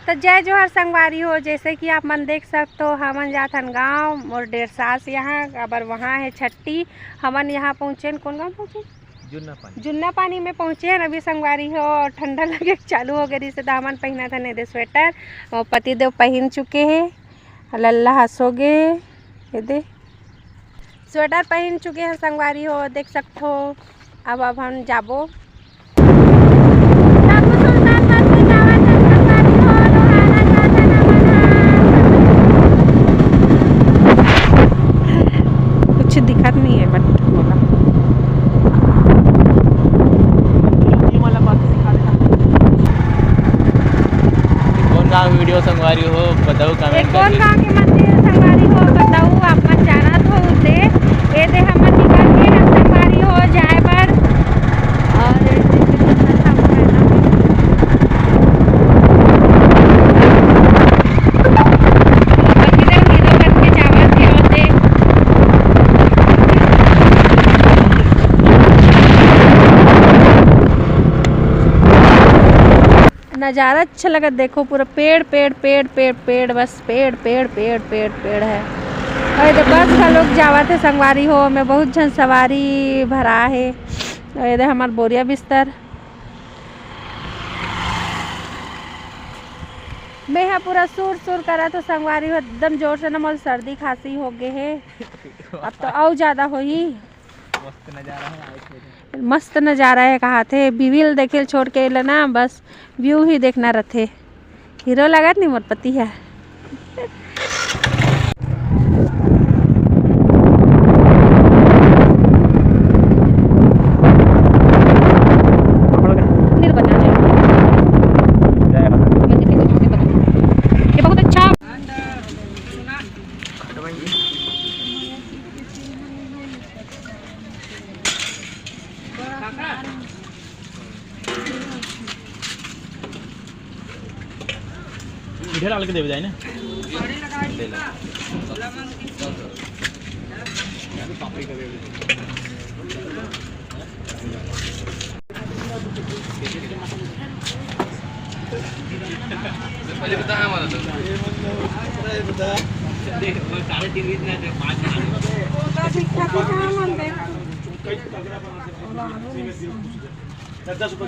तो जय जोहर संगवारी हो। जैसे कि आप मन देख सकते हो, हमन जाथन गाँव और 1.5 साल यहाँ अबर वहाँ है छट्टी। हमन यहाँ पहुँचे, कौन गाँव पहुँचे? जुन्ना पानी में पहुँचे हैं अभी संगवारी हो। और ठंडा लगे चालू हो गई से दामन पहना था ने स्वेटर और पतिदेव पहन चुके हैं। लल्ला हंसोगे ये दे स्वेटर पहन चुके हैं संगवारी हो, देख सकते हो। अब हम जाबो कुछ दिखत नहीं है बट वीडियो संगवारी हो बताओ कमेंट कौन गाँव के मंदिर संगवारी हो बताओ। आप मन जाना तो उसे ये दे हमन निकल के हम संगवारी हो जाए पर। और नज़ारा अच्छा लगा। देखो पूरा पेड़ पेड़ पेड़ पेड़ पेड़ बस पेड़ पेड़ पेड़ पेड़ पेड़ है। और इधर बस का लोग जावा थे संगवारी हो में बहुत जन सवारी भरा है। और इधर हमार बोरिया बिस्तर मैं यहाँ पूरा सुर सुर करा तो संगवारी हो एकदम जोर से ना मोल सर्दी खांसी हो गए है। अब तो और ज़्यादा हो ही। मस्त नज़ारा है। कहा थे बिविल देखे छोड़ के लेना बस व्यू ही देखना रहते। हीरो लागत नहीं मोर पति है। इधर डाल के दे जाए ना। पहले बता हमारा तो साढ़े 3 10 रुपये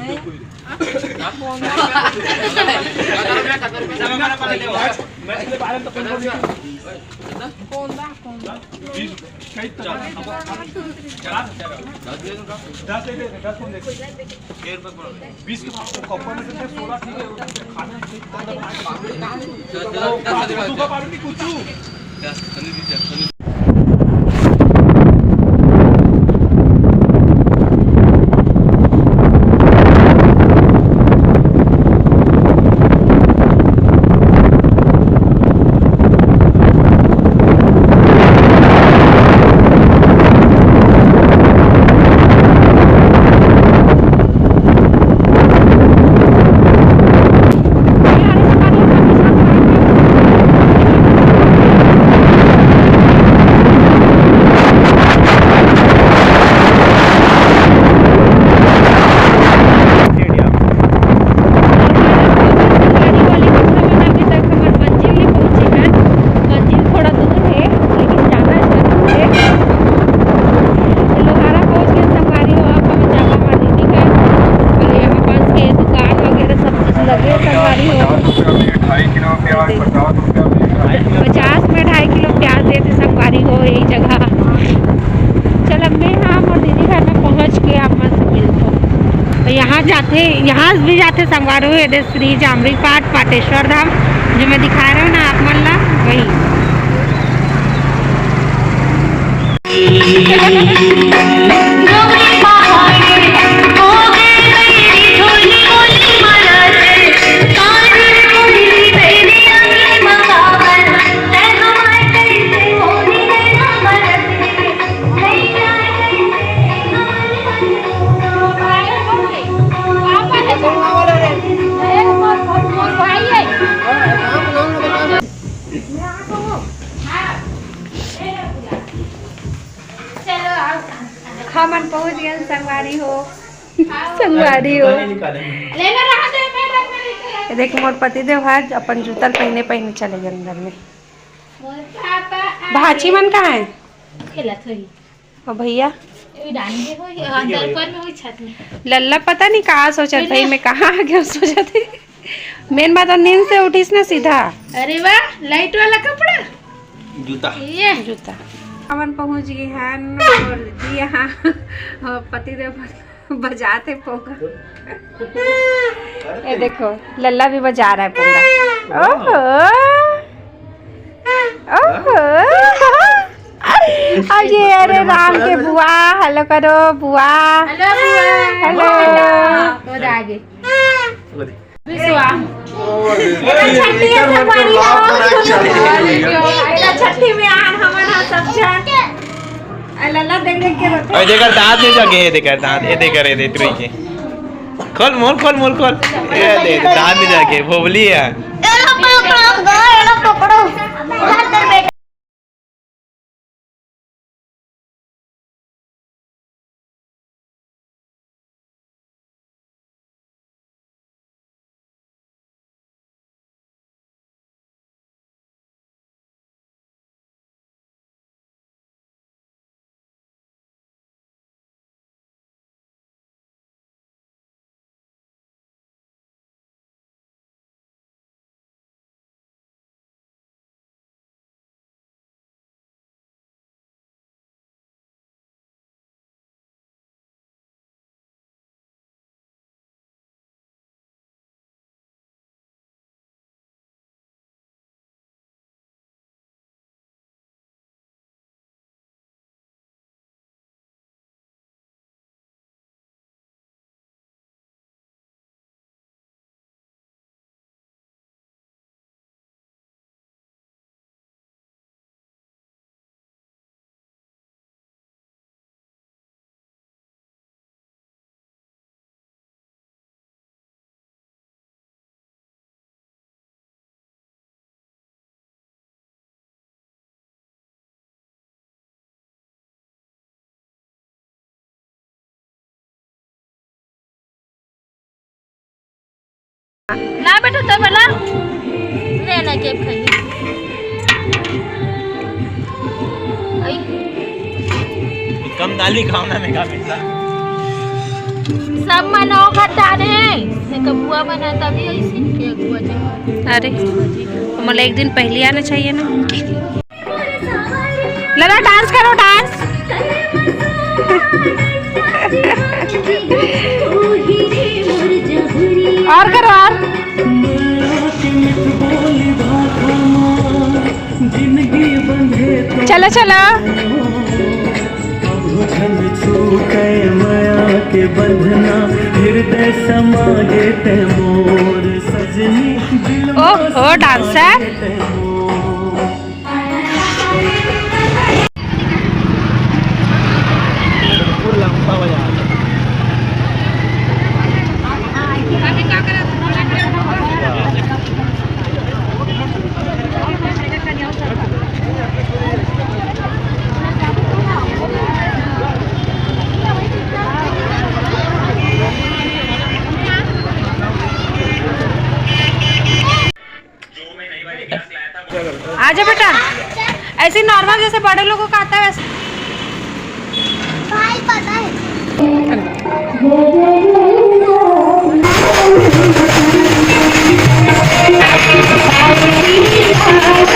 यहाँ जाते, यहाँ भी जाते संगवारी हो श्री जामरी पाट पाटेश्वर धाम जो मैं दिखा रहा हूँ ना आप मन ला हमन पहुँच गए संगवारी हो। संगवारी हो ये देख मोर पति देव आज अपन जूता पहने पहने चले गए अंदर में। भाची मन कहाँ है? और भैया लल्ला पता नहीं कहाँ सोचा भाई मैं कहाँ आ गया सोचा थे। मेन बात और नींद से उठीस ना सीधा। अरे वाह लाइट वाला कपड़ा जूता ये जूता हमन पहुँच गए हैं और जी यहाँ पति देव बजाते पोंगा। ये देखो लल्ला भी बजा रहा है पोंगा। ओहो ओहो अब ये अरे राम के बुआ हेलो करो बुआ। हेलो बुआ हेलो आगे छठी में आन हमन सब लल्ला देख देख के रोते। अरे देकर दांत नहीं जागे ये देकर दांत ये देकर ये दे तुई के खोल मोर ये दे दांत नहीं जागे भोबली है। ना बेटा तो बना ले ना केक खाई कम दाली खाओ ना मैं का बेटा सब मनो खाता रे से कबुआ बना तभी ऐसे के बुआ जी। अरे मतलब एक दिन पहले आना चाहिए ना। लला डांस करो डांस। और करो और चलो चलो के बंधना हृदय समागे ते मोर सजनी। ओहो डांसर आजा बेटा ऐसे नॉर्मल जैसे बड़े लोगों का आता है वैसे। भाई पता है